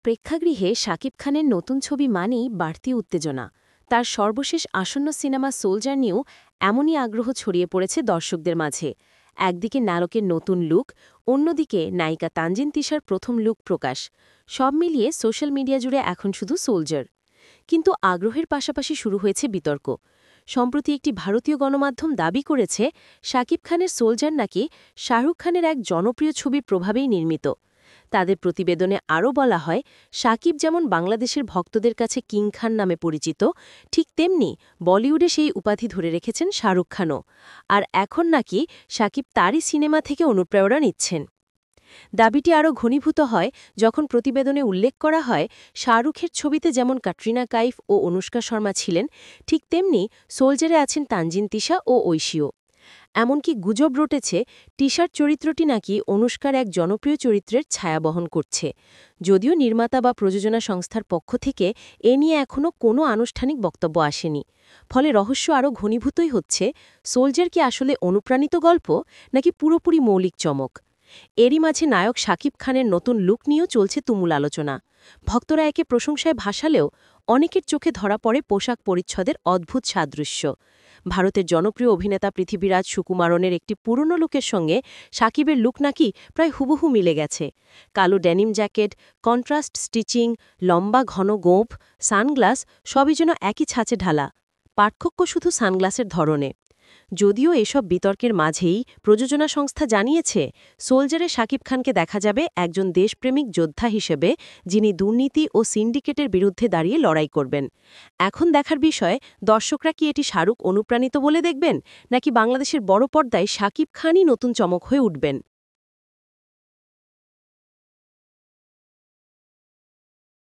প্রেক্ষাগৃহে শাকিব খানের নতুন ছবি মানেই বাড়তি উত্তেজনা। তার সর্বশেষ আসন্ন সিনেমা সোলজার নিয়েও এমনই আগ্রহ ছড়িয়ে পড়েছে দর্শকদের মাঝে। একদিকে নায়কের নতুন লুক, অন্যদিকে নায়িকা তানজিন তিশার প্রথম লুক প্রকাশ। সব মিলিয়ে সোশ্যাল মিডিয়া জুড়ে এখন শুধু সোলজার। কিন্তু আগ্রহের পাশাপাশি শুরু হয়েছে বিতর্ক। সম্প্রতি একটি ভারতীয় গণমাধ্যম দাবি করেছে শাকিব খানের সোলজার নাকি শাহরুখ খানের এক জনপ্রিয় ছবির প্রভাবেই নির্মিত। তাদের প্রতিবেদনে আরও বলা হয়, শাকিব যেমন বাংলাদেশের ভক্তদের কাছে কিং খান নামে পরিচিত, ঠিক তেমনি বলিউডে সেই উপাধি ধরে রেখেছেন শাহরুখ খানও। আর এখন নাকি শাকিব তারই সিনেমা থেকে অনুপ্রেরণা নিচ্ছেন। দাবিটি আরও ঘনীভূত হয় যখন প্রতিবেদনে উল্লেখ করা হয়, শাহরুখের ছবিতে যেমন ক্যাটরিনা কাইফ ও অনুষ্কা শর্মা ছিলেন, ঠিক তেমনি সোলজারে আছেন তানজিন তিশা ও ঐশীও। এমনকি গুজব রটেছে টিশার চরিত্রটি নাকি অনুষ্কার এক জনপ্রিয় চরিত্রের ছায়া বহন করছে। যদিও নির্মাতা বা প্রযোজনা সংস্থার পক্ষ থেকে এ নিয়ে এখনও কোনো আনুষ্ঠানিক বক্তব্য আসেনি। ফলে রহস্য আরও ঘনীভূতই হচ্ছে, সোলজার কি আসলে অনুপ্রাণিত গল্প নাকি পুরোপুরি মৌলিক চমক। এরই মাঝে নায়ক শাকিব খানের নতুন লুক নিয়েও চলছে তুমুল আলোচনা। ভক্তরা একে প্রশংসায় ভাসালেও অনেকের চোখে ধরা পড়ে পোশাক পরিচ্ছদের অদ্ভুত সাদৃশ্য। ভারতের জনপ্রিয় অভিনেতা পৃথিবীরাজ সুকুমারনের একটি পুরনো লুকের সঙ্গে শাকিবের লুক নাকি প্রায় হুবহু মিলে গেছে। কালো ডেনিম জ্যাকেট, কন্ট্রাস্ট স্টিচিং, লম্বা ঘন গোঁফ, সানগ্লাস, সবই যেন একই ছাঁচে ঢালা। পার্থক্য শুধু সানগ্লাসের ধরনে। যদিও এসব বিতর্কের মাঝেই প্রযোজনা সংস্থা জানিয়েছে, সোলজারে শাকিব খানকে দেখা যাবে একজন দেশপ্রেমিক যোদ্ধা হিসেবে, যিনি দুর্নীতি ও সিন্ডিকেটের বিরুদ্ধে দাঁড়িয়ে লড়াই করবেন। এখন দেখার বিষয়, দর্শকরা কি এটি শাহরুখ অনুপ্রাণিত বলে দেখবেন, নাকি বাংলাদেশের বড় পর্দায় শাকিব খানই নতুন চমক হয়ে উঠবেন।